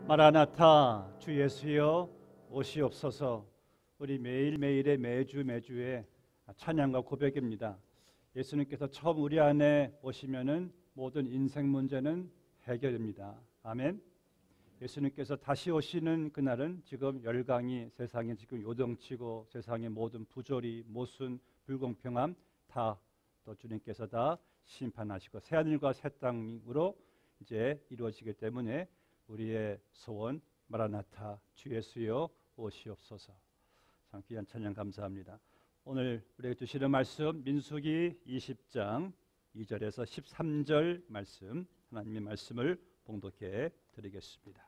마라나타 주 예수여 오시옵소서. 우리 매일매일의 매주의 찬양과 고백입니다. 예수님께서 처음 우리 안에 오시면은 모든 인생 문제는 해결됩니다. 아멘. 예수님께서 다시 오시는 그날은 지금 열강이 세상에 지금 요동치고 세상의 모든 부조리, 모순, 불공평함 다 또 주님께서 다 심판하시고 새하늘과 새 땅으로 이제 이루어지기 때문에 우리의 소원 마라나타 주 예수여 오시옵소서. 참 귀한 찬양 감사합니다. 오늘 우리에게 주시는 말씀 민수기 20장 2절에서 13절 말씀, 하나님의 말씀을 봉독해 드리겠습니다.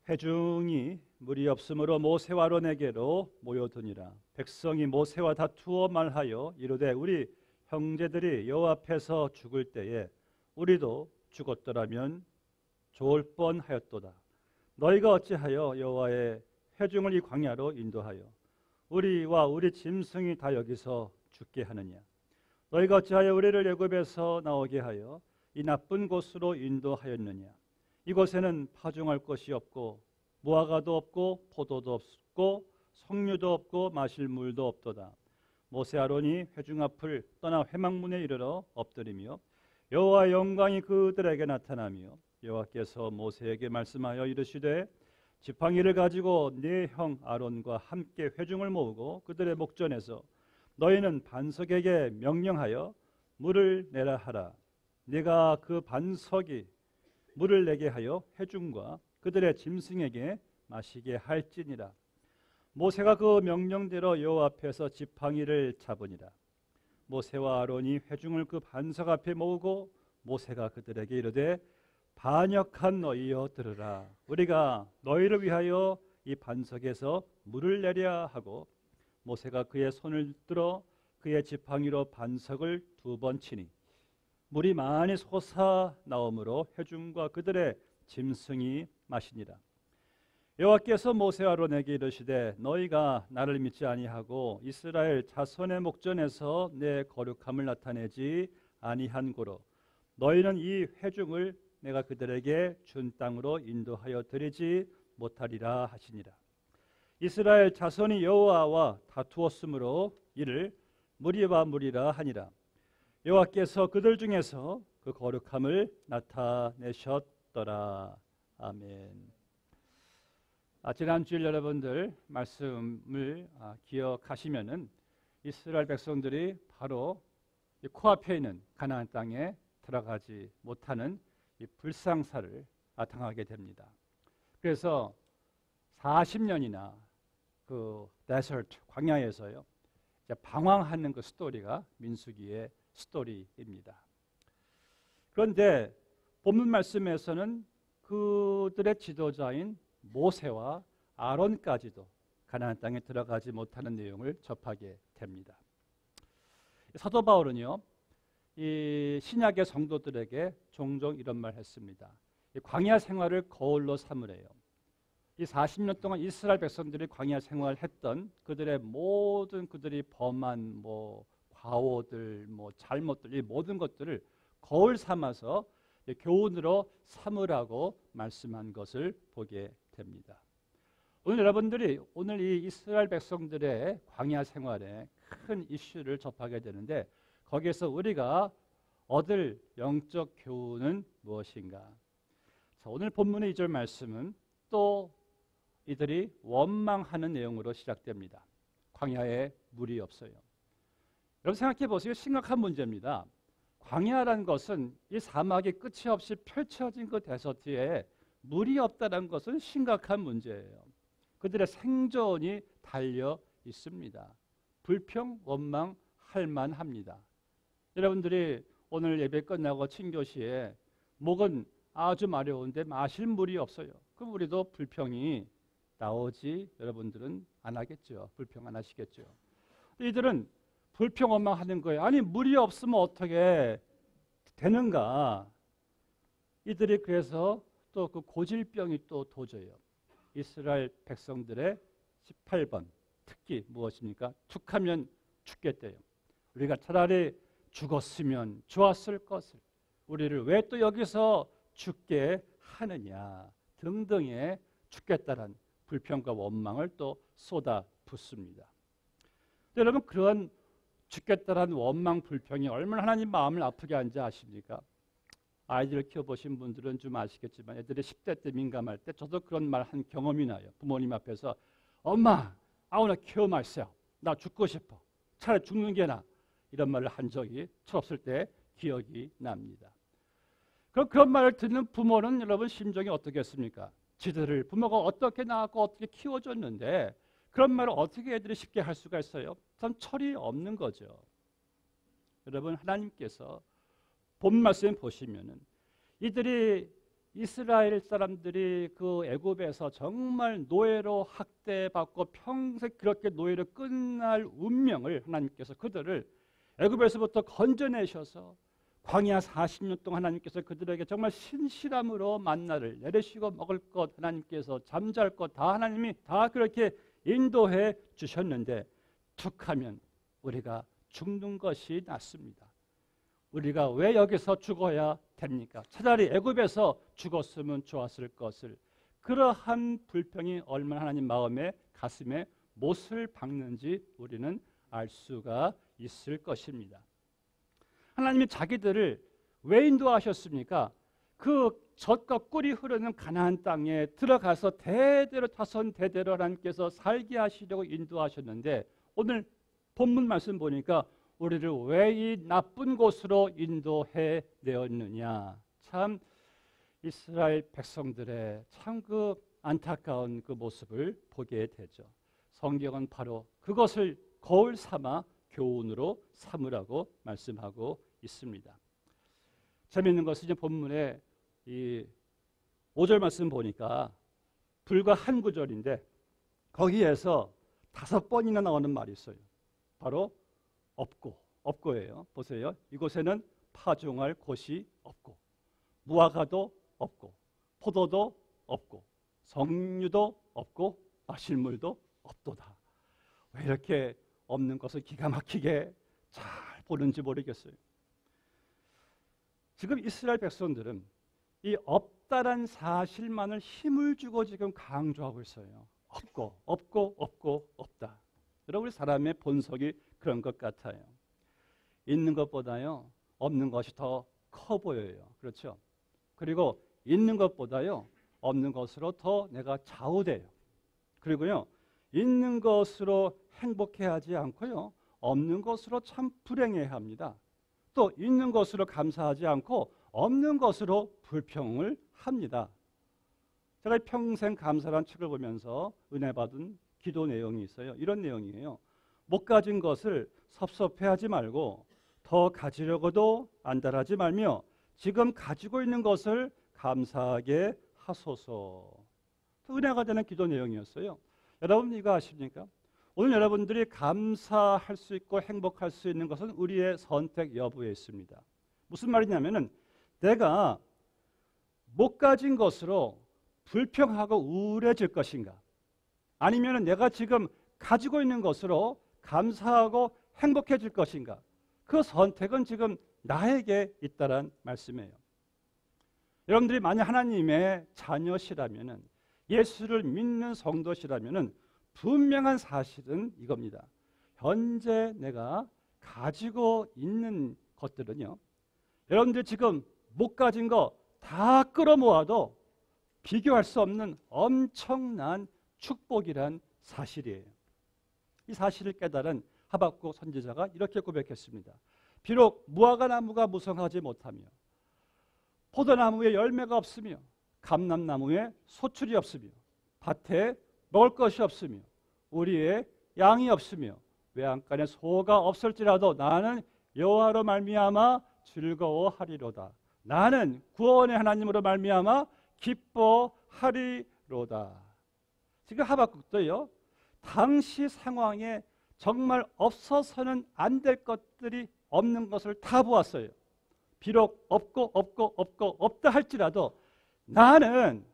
회중이 물이 없으므로 모세와 아론에게로 모여드니라. 백성이 모세와 다투어 말하여 이르되 우리 형제들이 여호와 앞에서 죽을 때에 우리도 죽었더라면 좋을 뻔하였도다. 너희가 어찌하여 여호와의 회중을 이 광야로 인도하여 우리와 우리 짐승이 다 여기서 죽게 하느냐. 너희가 어찌하여 우리를 애굽에서 나오게 하여 이 나쁜 곳으로 인도하였느냐. 이곳에는 파종할 것이 없고 무화과도 없고 포도도 없고 석류도 없고 마실 물도 없도다. 모세 아론이 회중 앞을 떠나 회막문에 이르러 엎드리며 여호와의 영광이 그들에게 나타나며 여호와께서 모세에게 말씀하여 이르시되 지팡이를 가지고 네 형 아론과 함께 회중을 모으고 그들의 목전에서 너희는 반석에게 명령하여 물을 내라 하라. 네가 그 반석이 물을 내게 하여 회중과 그들의 짐승에게 마시게 할지니라. 모세가 그 명령대로 여호와 앞에서 지팡이를 잡으니라. 모세와 아론이 회중을 그 반석 앞에 모으고 모세가 그들에게 이르되 반역한 너희여 들으라. 우리가 너희를 위하여 이 반석에서 물을 내려 하고 모세가 그의 손을 들어 그의 지팡이로 반석을 2번 치니 물이 많이 솟아 나오므로 회중과 그들의 짐승이 마시니라. 여호와께서 모세와 아론에게 이르시되 너희가 나를 믿지 아니하고 이스라엘 자손의 목전에서 내 거룩함을 나타내지 아니한 고로 너희는 이 회중을 내가 그들에게 준 땅으로 인도하여 드리지 못하리라 하시니라. 이스라엘 자손이 여호와와 다투었으므로 이를 무리와 무리라 하니라. 여호와께서 그들 중에서 그 거룩함을 나타내셨더라. 아멘. 지난 주일 여러분들 말씀을 기억하시면은 이스라엘 백성들이 바로 코앞에 있는 가나안 땅에 들어가지 못하는 이 불상사를 당하게 됩니다. 그래서 40년이나 그 데설트 광야에서요 이제 방황하는 그 스토리가 민수기의 스토리입니다. 그런데 본문 말씀에서는 그들의 지도자인 모세와 아론까지도 가나안 땅에 들어가지 못하는 내용을 접하게 됩니다. 사도 바울은요, 이 신약의 성도들에게 종종 이런 말 했습니다. 이 광야 생활을 거울로 삼으래요. 이 40년 동안 이스라엘 백성들이 광야 생활했던 그들의 모든 그들이 범한 과오들, 잘못들, 이 모든 것들을 거울 삼아서 교훈으로 삼으라고 말씀한 것을 보게 됩니다. 오늘 여러분들이 오늘 이 이스라엘 백성들의 광야 생활에 큰 이슈를 접하게 되는데 거기에서 우리가 얻을 영적 교훈은 무엇인가? 자, 오늘 본문의 2절 말씀은 또 이들이 원망하는 내용으로 시작됩니다. 광야에 물이 없어요. 여러분 생각해 보세요. 심각한 문제입니다. 광야라는 것은 이 사막이 끝이 없이 펼쳐진 그 데서트에 물이 없다는 것은 심각한 문제예요. 그들의 생존이 달려 있습니다. 불평, 원망할 만합니다. 여러분들이 오늘 예배 끝나고 친교시에 목은 아주 마려운데 마실 물이 없어요. 그럼 우리도 불평이 나오지 여러분들은 안 하겠죠. 불평 안 하시겠죠. 이들은 불평 원망하는 거예요. 아니 물이 없으면 어떻게 되는가? 이들이 그래서 또 그 고질병이 또 도져요. 이스라엘 백성들의 18번 특기 무엇입니까? 툭하면 죽겠대요. 우리가 차라리 죽었으면 좋았을 것을 우리를 왜 또 여기서 죽게 하느냐 등등의 죽겠다는 불평과 원망을 또 쏟아붓습니다. 여러분, 그런 죽겠다라는 원망 불평이 얼마나 하나님 마음을 아프게 하는지 아십니까? 아이들을 키워보신 분들은 좀 아시겠지만 애들이 10대 때 민감할 때 저도 그런 말 한 경험이 나요. 부모님 앞에서 엄마 아우나 키워 마세요. 나 죽고 싶어. 차라리 죽는 게 나아. 이런 말을 한 적이 철없을 때 기억이 납니다. 그럼 그런 말을 듣는 부모는 여러분 심정이 어떻겠습니까? 지들을 부모가 어떻게 낳았고 어떻게 키워줬는데 그런 말을 어떻게 애들이 쉽게 할 수가 있어요? 참 철이 없는 거죠. 여러분, 하나님께서 본 말씀 보시면은 이들이 이스라엘 사람들이 그 애굽에서 정말 노예로 학대받고 평생 그렇게 노예로 끝날 운명을 하나님께서 그들을 애굽에서부터 건져내셔서 광야 40년 동안 하나님께서 그들에게 정말 신실함으로 만나를 내리시고 먹을 것 하나님께서 잠잘 것 다 하나님이 다 그렇게 인도해 주셨는데 툭하면 우리가 죽는 것이 낫습니다. 우리가 왜 여기서 죽어야 됩니까? 차라리 애굽에서 죽었으면 좋았을 것을. 그러한 불평이 얼마나 하나님 마음에 가슴에 못을 박는지 우리는 알 수가 있을 것입니다. 하나님이 자기들을 왜 인도하셨습니까? 그 젖과 꿀이 흐르는 가나안 땅에 들어가서 대대로 자손 대대로 하나님께서 살게 하시려고 인도하셨는데 오늘 본문 말씀 보니까 우리를 왜 이 나쁜 곳으로 인도해 내었느냐. 참 이스라엘 백성들의 참 그 안타까운 그 모습을 보게 되죠. 성경은 바로 그것을 거울 삼아 교훈으로 삼으라고 말씀하고 있습니다. 재미있는 것은 이제 본문에 이 5절 말씀 보니까 불과 한 구절인데 거기에서 5번이나 나오는 말이 있어요. 바로 없고예요. 보세요. 이곳에는 파종할 곳이 없고 무화과도 없고 포도도 없고 석류도 없고 마실 물도 없도다. 왜 이렇게 없는 것을 기가 막히게 잘 보는지 모르겠어요. 지금 이스라엘 백성들은 이 없다란 사실만을 힘을 주고 지금 강조하고 있어요. 없고 없다. 여러분, 우리 사람의 본성이 그런 것 같아요. 있는 것보다요 없는 것이 더 커 보여요. 그렇죠? 그리고 있는 것보다요 없는 것으로 더 내가 좌우돼요. 그리고요 있는 것으로 행복해하지 않고요 없는 것으로 참 불행해합니다. 또 있는 것으로 감사하지 않고 없는 것으로 불평을 합니다. 제가 평생 감사라는 책을 보면서 은혜 받은 기도 내용이 있어요. 이런 내용이에요. 못 가진 것을 섭섭해하지 말고 더 가지려고도 안달하지 말며 지금 가지고 있는 것을 감사하게 하소서. 은혜가 되는 기도 내용이었어요. 여러분 이거 아십니까? 오늘 여러분들이 감사할 수 있고 행복할 수 있는 것은 우리의 선택 여부에 있습니다. 무슨 말이냐면은 내가 못 가진 것으로 불평하고 우울해질 것인가? 아니면 내가 지금 가지고 있는 것으로 감사하고 행복해질 것인가? 그 선택은 지금 나에게 있다란 말씀이에요. 여러분들이 만약 하나님의 자녀시라면은 예수를 믿는 성도시라면은 분명한 사실은 이겁니다. 현재 내가 가지고 있는 것들은요. 여러분들 지금 못 가진 거 다 끌어모아도 비교할 수 없는 엄청난 축복이란 사실이에요. 이 사실을 깨달은 하박국 선지자가 이렇게 고백했습니다. 비록 무화과 나무가 무성하지 못하며 포도나무에 열매가 없으며 감람나무에 소출이 없으며 밭에 먹을 것이 없으며 우리의 양이 없으며 외양간에 소가 없을지라도 나는 여호와로 말미암아 즐거워하리로다. 나는 구원의 하나님으로 말미암아 기뻐하리로다. 지금 하박국도요. 당시 상황에 정말 없어서는 안 될 것들이 없는 것을 다 보았어요. 비록 없다 할지라도 나는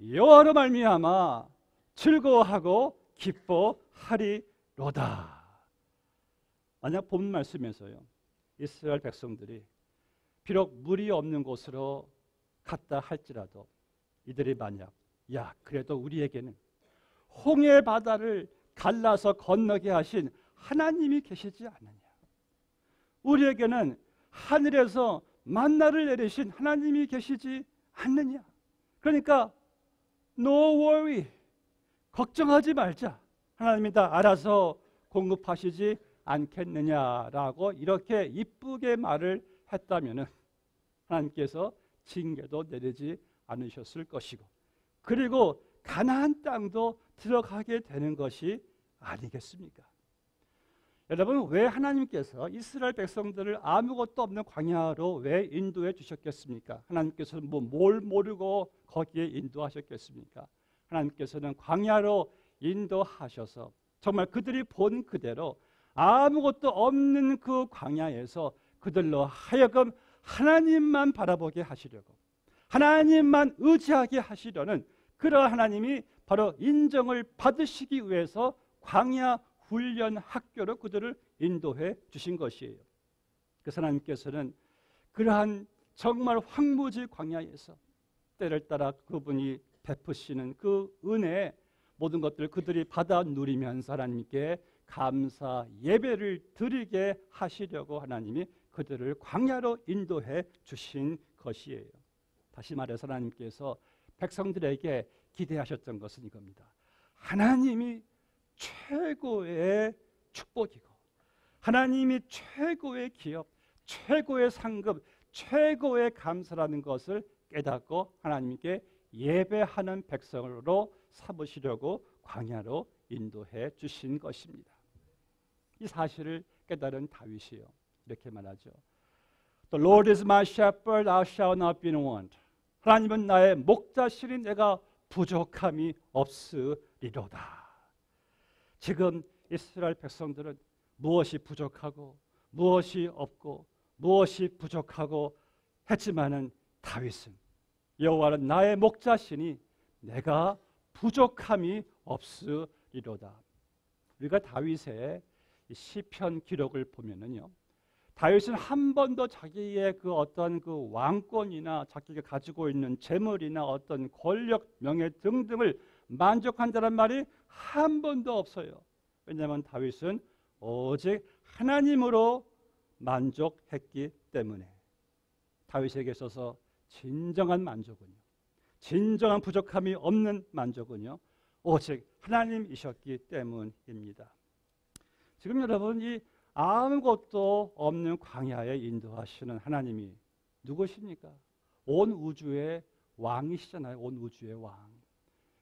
여호와로 말미암아 즐거워하고 기뻐하리로다. 만약 본 말씀에서요. 이스라엘 백성들이 비록 물이 없는 곳으로 갔다 할지라도 이들이 만약 그래도 우리에게는 홍해 바다를 갈라서 건너게 하신 하나님이 계시지 않느냐, 우리에게는 하늘에서 만나를 내리신 하나님이 계시지 않느냐, 그러니까 no worry, 걱정하지 말자, 하나님이 다 알아서 공급하시지 않겠느냐라고 이렇게 이쁘게 말을 했다면 하나님께서 징계도 내리지 않으셨을 것이고, 그리고 가나안 땅도 들어가게 되는 것이 아니겠습니까? 여러분, 왜 하나님께서 이스라엘 백성들을 아무것도 없는 광야로 왜 인도해 주셨겠습니까? 하나님께서는 뭘 모르고 거기에 인도하셨겠습니까? 하나님께서는 광야로 인도하셔서 정말 그들이 본 그대로 아무것도 없는 그 광야에서 그들로 하여금 하나님만 바라보게 하시려고, 하나님만 의지하게 하시려는 그러한 하나님이 바로 인정을 받으시기 위해서 광야 훈련 학교로 그들을 인도해 주신 것이에요. 그래서 하나님께서는 그러한 정말 황무지 광야에서 때를 따라 그분이 베푸시는 그 은혜에 모든 것들을 그들이 받아 누리면서 하나님께 감사 예배를 드리게 하시려고 하나님이 그들을 광야로 인도해 주신 것이에요. 다시 말해서 하나님께서 백성들에게 기대하셨던 것은 이겁니다. 하나님이 최고의 축복이고, 하나님이 최고의 기업, 최고의 상급, 최고의 감사라는 것을 깨닫고 하나님께 예배하는 백성으로 삼으시려고 광야로 인도해 주신 것입니다. 이 사실을 깨달은 다윗이요, 이렇게 말하죠. The Lord is my shepherd, I shall not be in want. 하나님은 나의 목자시니 내가 부족함이 없으리로다. 지금 이스라엘 백성들은 무엇이 부족하고 무엇이 없고 무엇이 부족하고 했지만은 다윗은 여호와는 나의 목자시니 내가 부족함이 없으리로다. 우리가 다윗의 시편 기록을 보면은요, 다윗은 한 번도 자기의 그 어떤 그 왕권이나 자기가 가지고 있는 재물이나 어떤 권력, 명예 등등을 만족한다는 말이 한 번도 없어요. 왜냐하면 다윗은 오직 하나님으로 만족했기 때문에. 다윗에게 있어서 진정한 만족은요, 진정한 부족함이 없는 만족은요, 오직 하나님이셨기 때문입니다. 지금 여러분, 이 아무것도 없는 광야에 인도하시는 하나님이 누구십니까? 온 우주의 왕이시잖아요. 온 우주의 왕.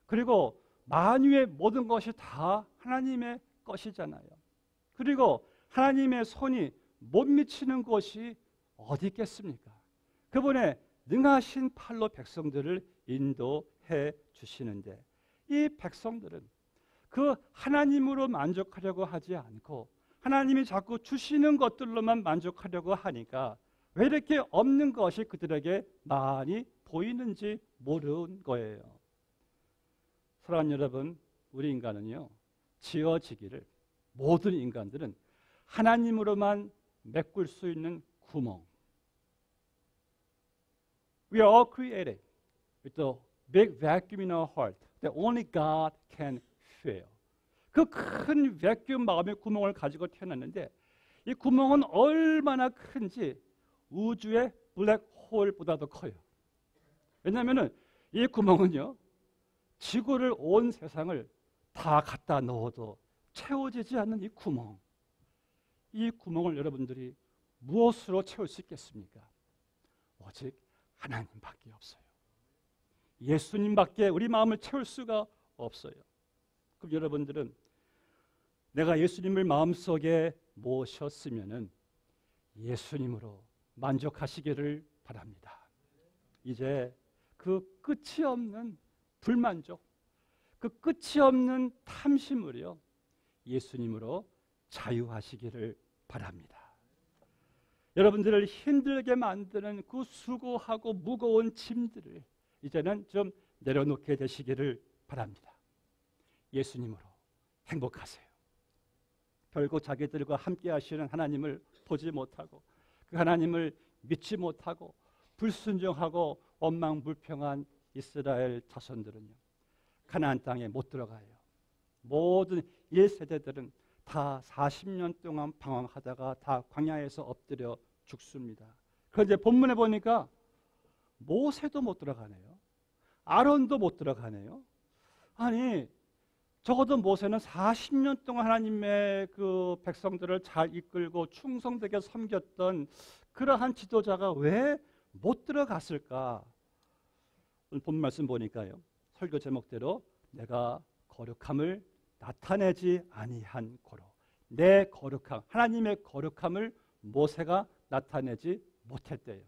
그리고 만유의 모든 것이 다 하나님의 것이잖아요. 그리고 하나님의 손이 못 미치는 곳이 어디 있겠습니까? 그분의 능하신 팔로 백성들을 인도해 주시는데, 이 백성들은 그 하나님으로 만족하려고 하지 않고 하나님이 자꾸 주시는 것들로만 만족하려고 하니까 왜 이렇게 없는 것이 그들에게 많이 보이는지 모르는 거예요. 사랑하는 여러분, 우리 인간은요, 지어지기를, 모든 인간들은 하나님으로만 메꿀 수 있는 구멍. We are all created with the big vacuum in our heart that only God can fill. 그 큰 vacuum 마음의 구멍을 가지고 태어났는데, 이 구멍은 얼마나 큰지 우주의 블랙홀보다도 커요. 왜냐하면 이 구멍은요, 지구를 온 세상을 다 갖다 넣어도 채워지지 않는 이 구멍. 이 구멍을 여러분들이 무엇으로 채울 수 있겠습니까? 오직 하나님밖에 없어요. 예수님밖에 우리 마음을 채울 수가 없어요. 그럼 여러분들은 내가 예수님을 마음속에 모셨으면은 예수님으로 만족하시기를 바랍니다. 이제 그 끝이 없는 불만족, 그 끝이 없는 탐심을요, 예수님으로 자유하시기를 바랍니다. 여러분들을 힘들게 만드는 그 수고하고 무거운 짐들을 이제는 좀 내려놓게 되시기를 바랍니다. 예수님으로 행복하세요. 결국 자기들과 함께 하시는 하나님을 보지 못하고 그 하나님을 믿지 못하고 불순종하고 원망불평한 이스라엘 자손들은요, 가나안 땅에 못 들어가요. 모든 1세대들은 다 40년 동안 방황하다가 다 광야에서 엎드려 죽습니다. 그런데 본문에 보니까 모세도 못 들어가네요. 아론도 못 들어가네요. 아니, 적어도 모세는 40년 동안 하나님의 그 백성들을 잘 이끌고 충성되게 섬겼던 그러한 지도자가 왜 못 들어갔을까? 오늘 본 말씀 보니까요, 설교 제목대로 내가 거룩함을 나타내지 아니한 고로, 내 거룩함, 하나님의 거룩함을 모세가 나타내지 못했대요.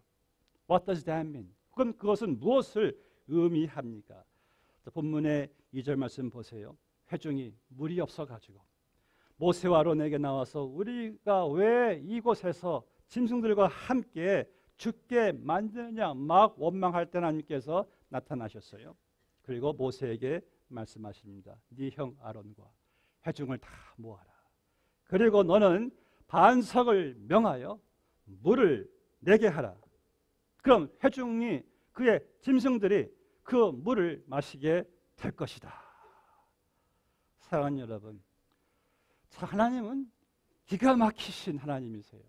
What does that mean? 그것은 무엇을 의미합니까? 본문의 2절 말씀 보세요. 회중이 물이 없어가지고 모세와 아론에게 나와서 우리가 왜 이곳에서 짐승들과 함께 죽게 만드느냐 막 원망할 때 하나님께서 나타나셨어요. 그리고 모세에게 말씀하십니다. 네 형 아론과 회중을 다 모아라. 그리고 너는 반석을 명하여 물을 내게 하라. 그럼 회중이 그의 짐승들이 그 물을 마시게 될 것이다. 사랑하는 여러분, 하나님은 기가 막히신 하나님이세요.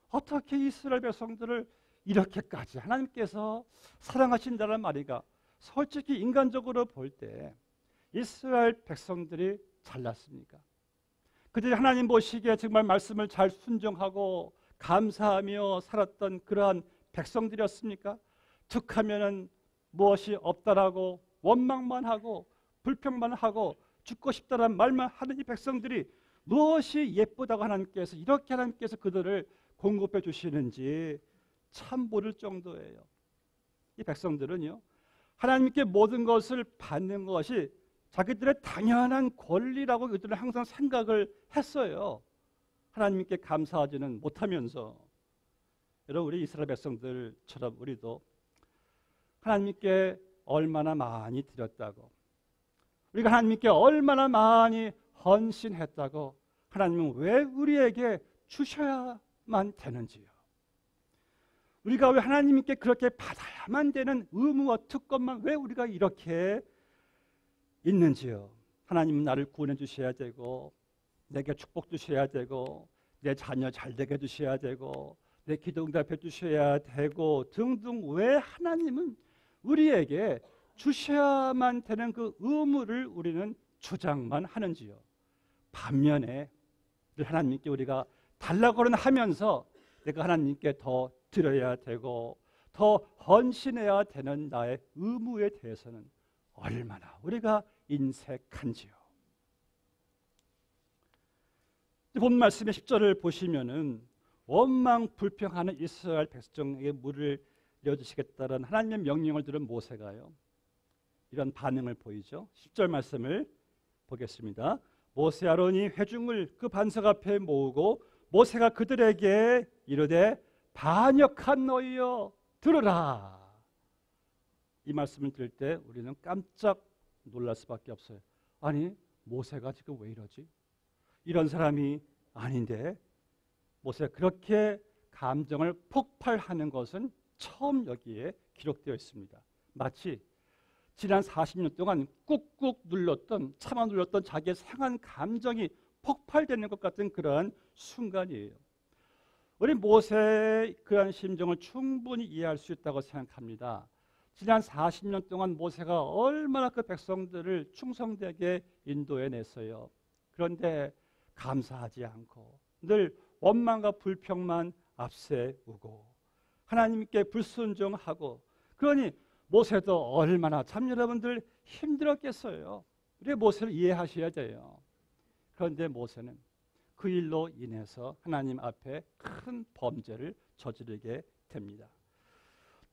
어떻게 이스라엘 백성들을 이렇게까지 하나님께서 사랑하신다는 말이가, 솔직히 인간적으로 볼 때 이스라엘 백성들이 잘났습니까? 그들이 하나님 보시기에 정말 말씀을 잘 순종하고 감사하며 살았던 그러한 백성들이었습니까? 툭하면은 무엇이 없다라고 원망만 하고 불평만 하고 죽고 싶다는 말만 하는 이 백성들이 무엇이 예쁘다고 하나님께서 이렇게 하나님께서 그들을 공급해 주시는지 참 모를 정도예요. 이 백성들은요, 하나님께 모든 것을 받는 것이 자기들의 당연한 권리라고 그들은 항상 생각을 했어요. 하나님께 감사하지는 못하면서. 여러분, 우리 이스라엘 백성들처럼 우리도 하나님께 얼마나 많이 드렸다고, 우리가 하나님께 얼마나 많이 헌신했다고 하나님은 왜 우리에게 주셔야만 되는지요? 우리가 왜 하나님께 그렇게 받아야만 되는 의무와 특권만 왜 우리가 이렇게 있는지요? 하나님은 나를 구원해 주셔야 되고, 내게 축복 주셔야 되고, 내 자녀 잘 되게 해주셔야 되고, 내 기도 응답해 주셔야 되고 등등, 왜 하나님은 우리에게 주셔야만 되는 그 의무를 우리는 주장만 하는지요? 반면에 늘 하나님께 우리가 달라고는 하면서 내가 하나님께 더 드려야 되고 더 헌신해야 되는 나의 의무에 대해서는 얼마나 우리가 인색한지요. 본 말씀의 10절을 보시면은 원망 불평하는 이스라엘 백성에게 물을 내어주시겠다는 하나님의 명령을 들은 모세가요, 이런 반응을 보이죠. 10절 말씀을 보겠습니다. 모세 아론이 회중을 그 반석 앞에 모으고 모세가 그들에게 이르되 반역한 너희여 들으라. 이 말씀을 들을 때 우리는 깜짝 놀랄 수밖에 없어요. 아니, 모세가 지금 왜 이러지? 이런 사람이 아닌데. 모세가 그렇게 감정을 폭발하는 것은 처음 여기에 기록되어 있습니다. 마치 지난 40년 동안 꾹꾹 눌렀던, 참아 눌렀던 자기의 상한 감정이 폭발되는 것 같은 그러한 순간이에요. 우리 모세의 그러한 심정을 충분히 이해할 수 있다고 생각합니다. 지난 40년 동안 모세가 얼마나 그 백성들을 충성되게 인도해냈어요. 그런데 감사하지 않고 늘 원망과 불평만 앞세우고 하나님께 불순종하고, 그러니 모세도 얼마나 참 여러분들 힘들었겠어요. 우리 모세를 이해하셔야 돼요. 그런데 모세는 그 일로 인해서 하나님 앞에 큰 범죄를 저지르게 됩니다.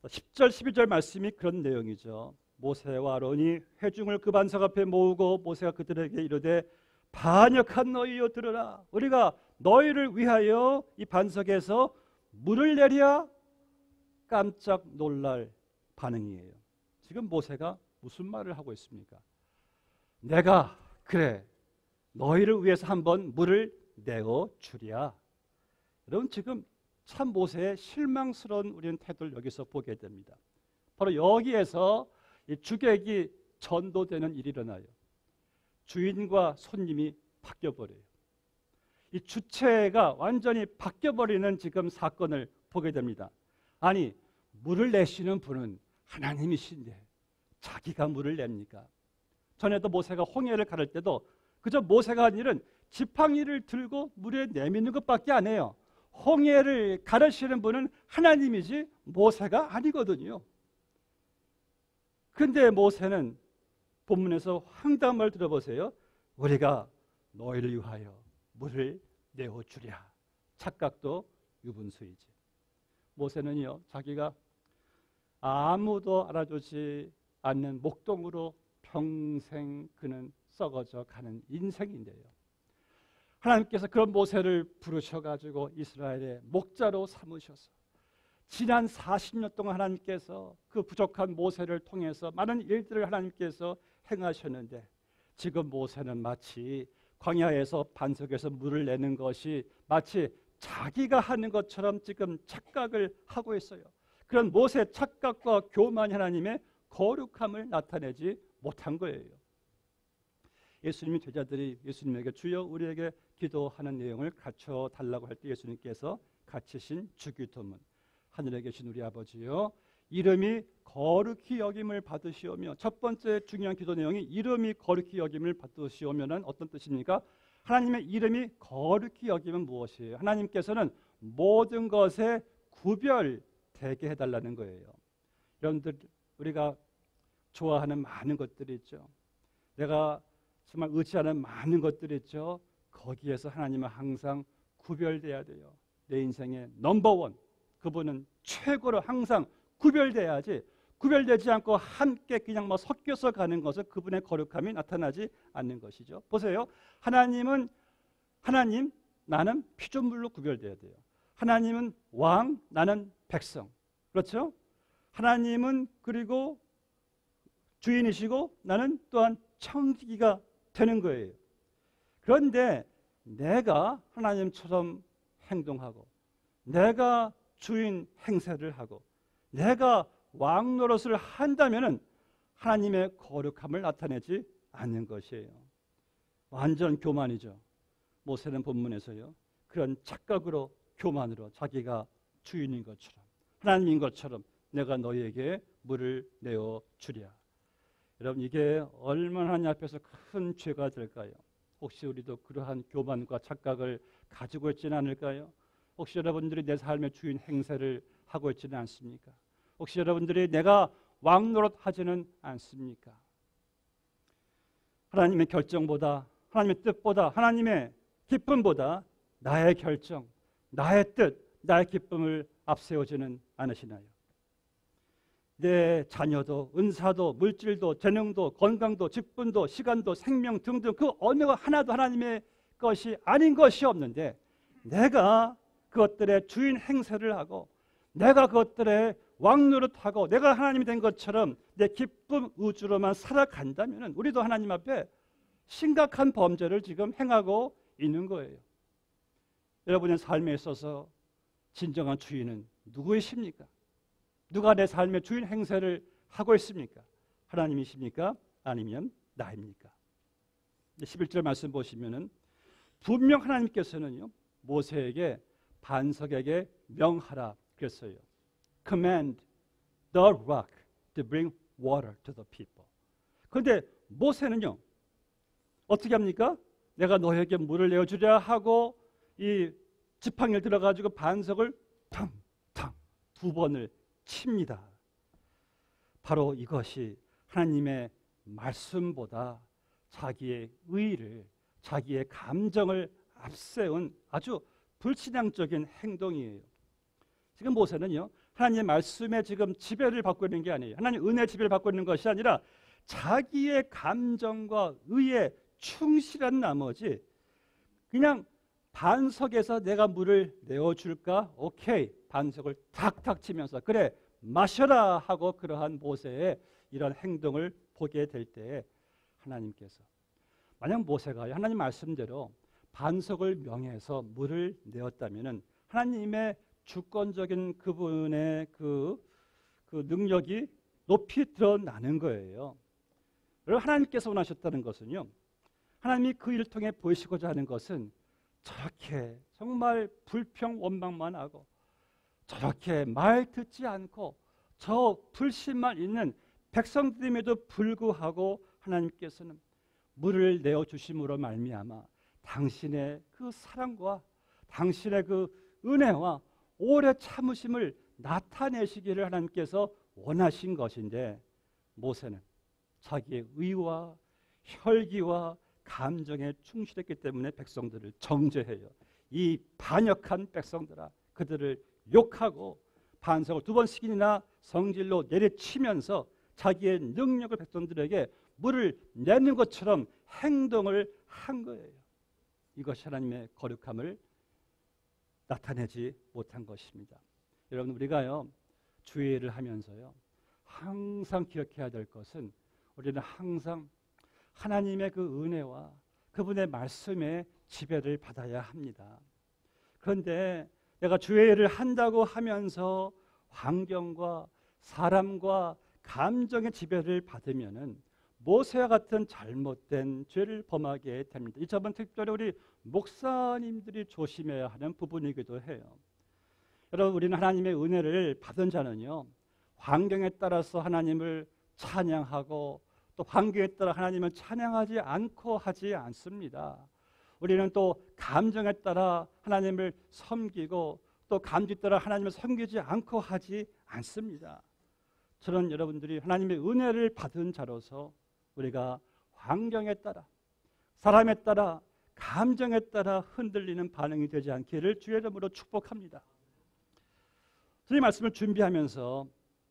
10절 12절 말씀이 그런 내용이죠. 모세와 아론이 회중을 그 반석 앞에 모으고 모세가 그들에게 이르되 반역한 너희여 들으라. 우리가 너희를 위하여 이 반석에서 물을 내랴. 깜짝 놀랄 반응이에요. 지금 모세가 무슨 말을 하고 있습니까? 내가 그래 너희를 위해서 한번 물을 내어 주랴. 여러분, 지금 참 모세의 실망스러운 우리는 태도를 여기서 보게 됩니다. 바로 여기에서 이 주객이 전도되는 일이 일어나요. 주인과 손님이 바뀌어버려요. 이 주체가 완전히 바뀌어버리는 지금 사건을 보게 됩니다. 아니, 물을 내시는 분은 하나님이신데 자기가 물을 냅니까? 전에도 모세가 홍해를 가를 때도 그저 모세가 한 일은 지팡이를 들고 물에 내미는 것밖에 안 해요. 홍해를 가르시는 분은 하나님이지 모세가 아니거든요. 근데 모세는 본문에서 황당한 말 들어보세요. 우리가 너희를 위하여 물을 내어주랴. 착각도 유분수이지. 모세는요, 자기가 아무도 알아주지 않는 목동으로 평생 그는 썩어져 가는 인생인데요. 하나님께서 그런 모세를 부르셔가지고 이스라엘의 목자로 삼으셔서 지난 40년 동안 하나님께서 그 부족한 모세를 통해서 많은 일들을 하나님께서 행하셨는데 지금 모세는 마치 광야에서 반석에서 물을 내는 것이 마치 자기가 하는 것처럼 지금 착각을 하고 있어요. 그런 모세의 착각과 교만이 하나님의 거룩함을 나타내지 못한 거예요. 예수님이 제자들이 예수님에게 주여 우리에게 기도하는 내용을 갖춰 달라고 할 때 예수님께서 가르치신 주기도문, 하늘에 계신 우리 아버지여 이름이 거룩히 여김을 받으시오며, 첫 번째 중요한 기도 내용이 이름이 거룩히 여김을 받으시오면은 어떤 뜻입니까? 하나님의 이름이 거룩히 여기면 무엇이에요? 하나님께서는 모든 것에 구별되게 해달라는 거예요. 여러분들 우리가 좋아하는 많은 것들이 있죠. 내가 정말 의지하는 많은 것들이 있죠. 거기에서 하나님은 항상 구별돼야 돼요. 내 인생의 넘버원, 그분은 최고로 항상 구별돼야지, 구별되지 않고 함께 그냥 뭐 섞여서 가는 것은 그분의 거룩함이 나타나지 않는 것이죠. 보세요. 하나님은 하나님, 나는 피조물로 구별돼야 돼요. 하나님은 왕, 나는 백성. 그렇죠? 하나님은 그리고 주인이시고 나는 또한 청지기가 되는 거예요. 그런데 내가 하나님처럼 행동하고 내가 주인 행세를 하고 내가 왕 노릇을 한다면은 하나님의 거룩함을 나타내지 않는 것이에요. 완전 교만이죠. 모세는 본문에서요, 그런 착각으로 교만으로 자기가 주인인 것처럼 하나님인 것처럼 내가 너희에게 물을 내어 주랴. 여러분, 이게 얼마나 하나님 앞에서 큰 죄가 될까요? 혹시 우리도 그러한 교만과 착각을 가지고 있지는 않을까요? 혹시 여러분들이 내 삶의 주인 행세를 하고 있지는 않습니까? 혹시 여러분들이 내가 왕 노릇 하지는 않습니까? 하나님의 결정보다, 하나님의 뜻보다, 하나님의 기쁨보다 나의 결정, 나의 뜻, 나의 기쁨을 앞세우지는 않으시나요? 내 자녀도, 은사도, 물질도, 재능도, 건강도, 직분도, 시간도, 생명 등등 그 어느 하나도 하나님의 것이 아닌 것이 없는데 내가 그것들의 주인 행세를 하고 내가 그것들의 왕 노릇하고 내가 하나님이 된 것처럼 내 기쁨 우주로만 살아간다면 우리도 하나님 앞에 심각한 범죄를 지금 행하고 있는 거예요. 여러분의 삶에 있어서 진정한 주인은 누구이십니까? 누가 내 삶의 주인 행세를 하고 있습니까? 하나님이십니까? 아니면 나입니까? 11절 말씀 보시면은 분명 하나님께서는요, 모세에게 반석에게 명하라 그랬어요. Command the rock to bring water to the people. 그런데 모세는요, 어떻게 합니까? 내가 너에게 물을 내어주랴 하고 이 지팡이를 들어가지고 반석을 탕탕 두 번을 칩니다. 바로 이것이 하나님의 말씀보다 자기의 의의를, 자기의 감정을 앞세운 아주 불신앙적인 행동이에요. 지금 모세는요, 하나님의 말씀에 지금 지배를 받고 있는 게 아니에요. 하나님 은혜 지배를 받고 있는 것이 아니라 자기의 감정과 의에 충실한 나머지 그냥 반석에서 내가 물을 내어줄까? 오케이. 반석을 탁탁 치면서 그래 마셔라 하고 그러한 모세의 이런 행동을 보게 될 때 하나님께서 만약 모세가 하나님 말씀대로 반석을 명해서 물을 내었다면 하나님의 주권적인 그분의 그 능력이 높이 드러나는 거예요. 여러분, 하나님께서 원하셨다는 것은요, 하나님이 그 일을 통해 보이시고자 하는 것은 저렇게 정말 불평 원망만 하고 저렇게 말 듣지 않고 저 불신만 있는 백성들임에도 불구하고 하나님께서는 물을 내어 주심으로 말미암아 당신의 그 사랑과 당신의 그 은혜와 오래 참으심을 나타내시기를 하나님께서 원하신 것인데, 모세는 자기의 의와 혈기와 감정에 충실했기 때문에 백성들을 정죄해요. 이 반역한 백성들아, 그들을 욕하고 반성을 2번씩이나 성질로 내리치면서 자기의 능력을 백성들에게 물을 내는 것처럼 행동을 한 거예요. 이것이 하나님의 거룩함을 나타내지 못한 것입니다. 여러분, 우리가요, 주의를 하면서요, 항상 기억해야 될 것은, 우리는 항상 하나님의 그 은혜와 그분의 말씀에 지배를 받아야 합니다. 그런데 내가 주의 일을 한다고 하면서 환경과 사람과 감정의 지배를 받으면은 모세와 같은 잘못된 죄를 범하게 됩니다. 이 점은 특별히 우리 목사님들이 조심해야 하는 부분이기도 해요. 여러분, 우리는 하나님의 은혜를 받은 자는요, 환경에 따라서 하나님을 찬양하고 또 환경에 따라 하나님을 찬양하지 않고 하지 않습니다. 우리는 또 감정에 따라 하나님을 섬기고 또 감정에 따라 하나님을 섬기지 않고 하지 않습니다. 저는 여러분들이 하나님의 은혜를 받은 자로서 우리가 환경에 따라, 사람에 따라, 감정에 따라 흔들리는 반응이 되지 않기를 주의 이름으로 축복합니다. 이 말씀을 준비하면서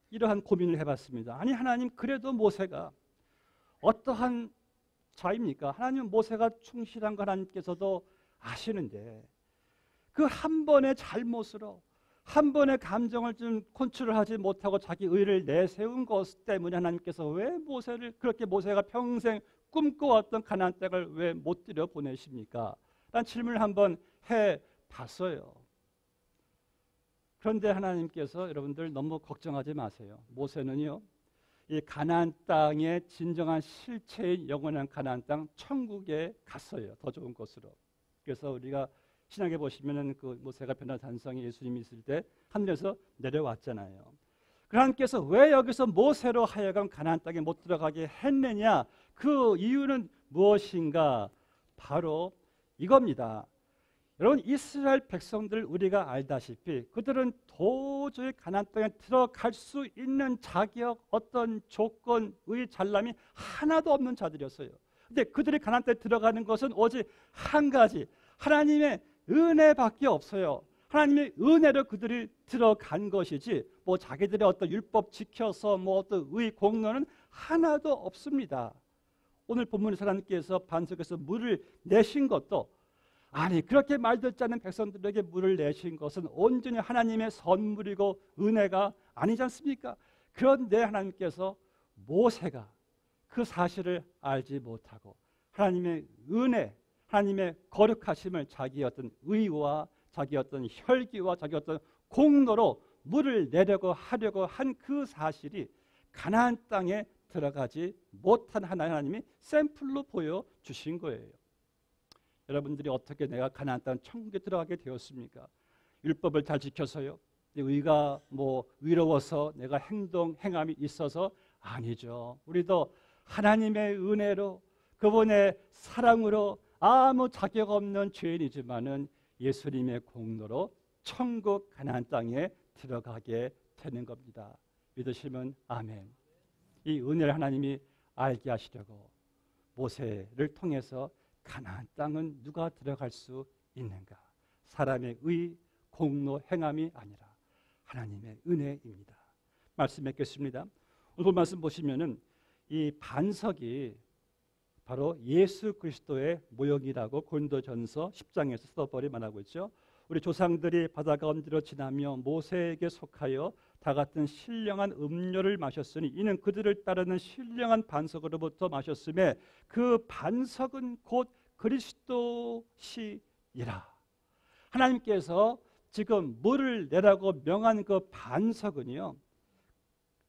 이러한 고민을 해봤습니다. 아니, 하나님, 그래도 모세가 어떠한 자입니까? 하나님, 모세가 충실한 거 하나님께서도 아시는데 그 한 번의 잘못으로, 한 번의 감정을 좀 컨트롤하지 못하고 자기 의를 내세운 것 때문에 하나님께서 왜 모세를, 그렇게 모세가 평생 꿈꿔왔던 가나안 땅을 왜 못 들여 보내십니까? 라는 질문을 한번 해봤어요. 그런데 하나님께서, 여러분들 너무 걱정하지 마세요. 모세는요, 이 가나안 땅의 진정한 실체인 영원한 가나안 땅 천국에 갔어요. 더 좋은 곳으로. 그래서 우리가 신약에 보시면은 그 모세가 변화산성에 예수님이 있을 때 하늘에서 내려왔잖아요. 하나님께서 왜 여기서 모세로 하여금 가나안 땅에 못 들어가게 했느냐? 그 이유는 무엇인가? 바로 이겁니다. 여러분, 이스라엘 백성들 우리가 알다시피 그들은 도저히 가나안 땅에 들어갈 수 있는 자격, 어떤 조건의 잘남이 하나도 없는 자들이었어요. 근데 그들이 가나안 땅에 들어가는 것은 오직 한 가지, 하나님의 은혜밖에 없어요. 하나님의 은혜로 그들이 들어간 것이지 뭐 자기들의 어떤 율법 지켜서 뭐 어떤 의 공로는 하나도 없습니다. 오늘 본문에서 하나님께서 반석에서 물을 내신 것도, 아니, 그렇게 말 듣지 않는 백성들에게 물을 내신 것은 온전히 하나님의 선물이고 은혜가 아니지 않습니까? 그런데 하나님께서 모세가 그 사실을 알지 못하고 하나님의 은혜, 하나님의 거룩하심을 자기의 어떤 의와 자기의 어떤 혈기와 자기의 어떤 공로로 물을 내려고 하려고 한 그 사실이 가나안 땅에 들어가지 못한 하나님이 샘플로 보여주신 거예요. 여러분들이 어떻게 내가 가나안 땅 천국에 들어가게 되었습니까? 율법을 잘 지켜서요? 의가 뭐 의로워서 내가 행함이 있어서? 아니죠. 우리도 하나님의 은혜로, 그분의 사랑으로 아무 자격 없는 죄인이지만은 예수님의 공로로 천국 가나안 땅에 들어가게 되는 겁니다. 믿으시면 아멘. 이 은혜를 하나님이 알게 하시려고 모세를 통해서 가나안 땅은 누가 들어갈 수 있는가? 사람의 의, 공로, 행함이 아니라 하나님의 은혜입니다. 말씀 맺겠습니다. 오늘 말씀 보시면은 이 반석이 바로 예수 그리스도의 모형이라고 고린도전서 10장에서 사도 바울이 말하고 있죠. 우리 조상들이 바다 가운데로 지나며 모세에게 속하여 다 같은 신령한 음료를 마셨으니 이는 그들을 따르는 신령한 반석으로부터 마셨음에 그 반석은 곧 그리스도시니라. 하나님께서 지금 물을 내라고 명한 그 반석은요,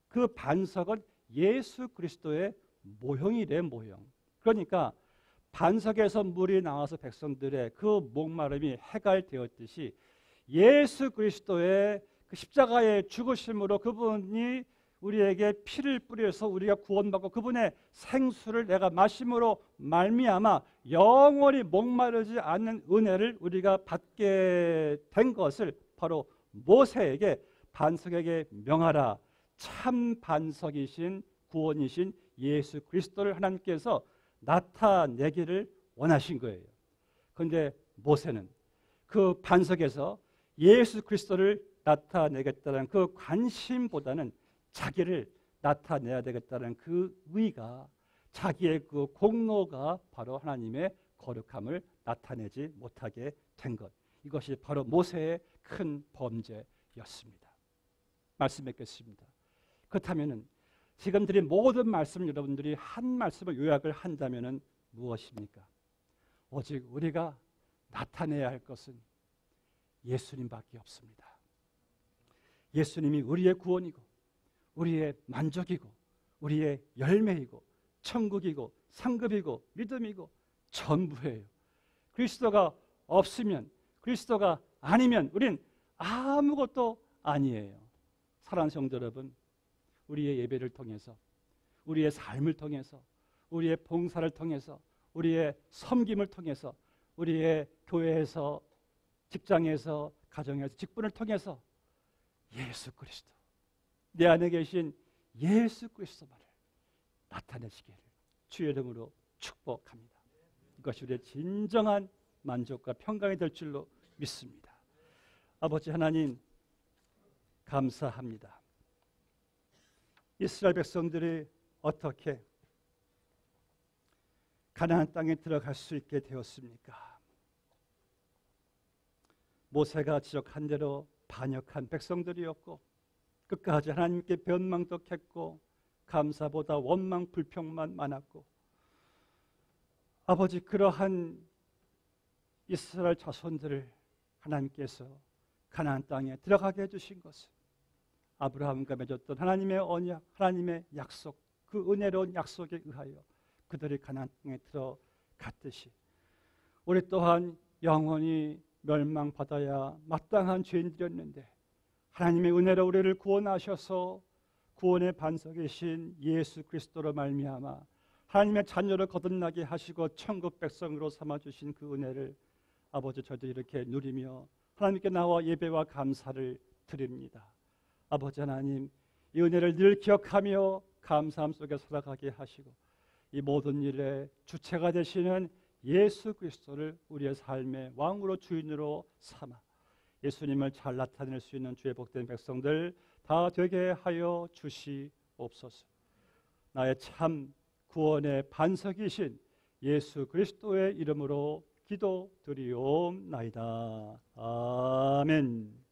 그 반석은 예수 그리스도의 모형이래, 모형. 그러니까 반석에서 물이 나와서 백성들의 그 목마름이 해갈되었듯이 예수 그리스도의 그 십자가의 죽으심으로 그분이 우리에게 피를 뿌려서 우리가 구원받고 그분의 생수를 내가 마심으로 말미암아 영원히 목마르지 않는 은혜를 우리가 받게 된 것을 바로 모세에게 반석에게 명하라. 참 반석이신 구원이신 예수 그리스도를 하나님께서 나타내기를 원하신 거예요. 그런데 모세는 그 반석에서 예수 그리스도를 나타내겠다는 그 관심보다는 자기를 나타내야 되겠다는 그 의가, 자기의 그 공로가 바로 하나님의 거룩함을 나타내지 못하게 된 것. 이것이 바로 모세의 큰 범죄였습니다. 말씀 맺겠습니다. 그렇다면 지금 드린 모든 말씀 여러분들이 한 말씀을 요약을 한다면 무엇입니까? 오직 우리가 나타내야 할 것은 예수님밖에 없습니다. 예수님이 우리의 구원이고 우리의 만족이고 우리의 열매이고 천국이고 상급이고 믿음이고 전부예요. 그리스도가 없으면, 그리스도가 아니면 우린 아무것도 아니에요. 사랑하는 성도 여러분, 우리의 예배를 통해서, 우리의 삶을 통해서, 우리의 봉사를 통해서, 우리의 섬김을 통해서, 우리의 교회에서, 직장에서, 가정에서, 직분을 통해서 예수 그리스도, 내 안에 계신 예수 그리스도만을 나타내시기를 주의 이름으로 축복합니다. 이것이 우리의 진정한 만족과 평강이 될 줄로 믿습니다. 아버지 하나님, 감사합니다. 이스라엘 백성들이 어떻게 가나안 땅에 들어갈 수 있게 되었습니까? 모세가 지적한 대로 반역한 백성들이었고 끝까지 하나님께 변망덕했고 감사보다 원망 불평만 많았고, 아버지 그러한 이스라엘 자손들을 하나님께서 가나안 땅에 들어가게 해주신 것은 아브라함과 맺었던 하나님의 언약, 하나님의 약속, 그 은혜로운 약속에 의하여 그들이 가나안 땅에 들어갔듯이 우리 또한 영원히 멸망받아야 마땅한 죄인들이었는데 하나님의 은혜로 우리를 구원하셔서 구원의 반석이신 예수 그리스도로 말미암아 하나님의 자녀를 거듭나게 하시고 천국 백성으로 삼아주신 그 은혜를 아버지 저희들이 이렇게 누리며 하나님께 나와 예배와 감사를 드립니다. 아버지 하나님, 이 은혜를 늘 기억하며 감사함 속에 살아가게 하시고 이 모든 일의 주체가 되시는 예수 그리스도를 우리의 삶의 왕으로 주인으로 삼아 예수님을 잘 나타낼 수 있는 주의 복된 백성들 다 되게 하여 주시옵소서. 나의 참 구원의 반석이신 예수 그리스도의 이름으로 기도드리옵나이다. 아멘.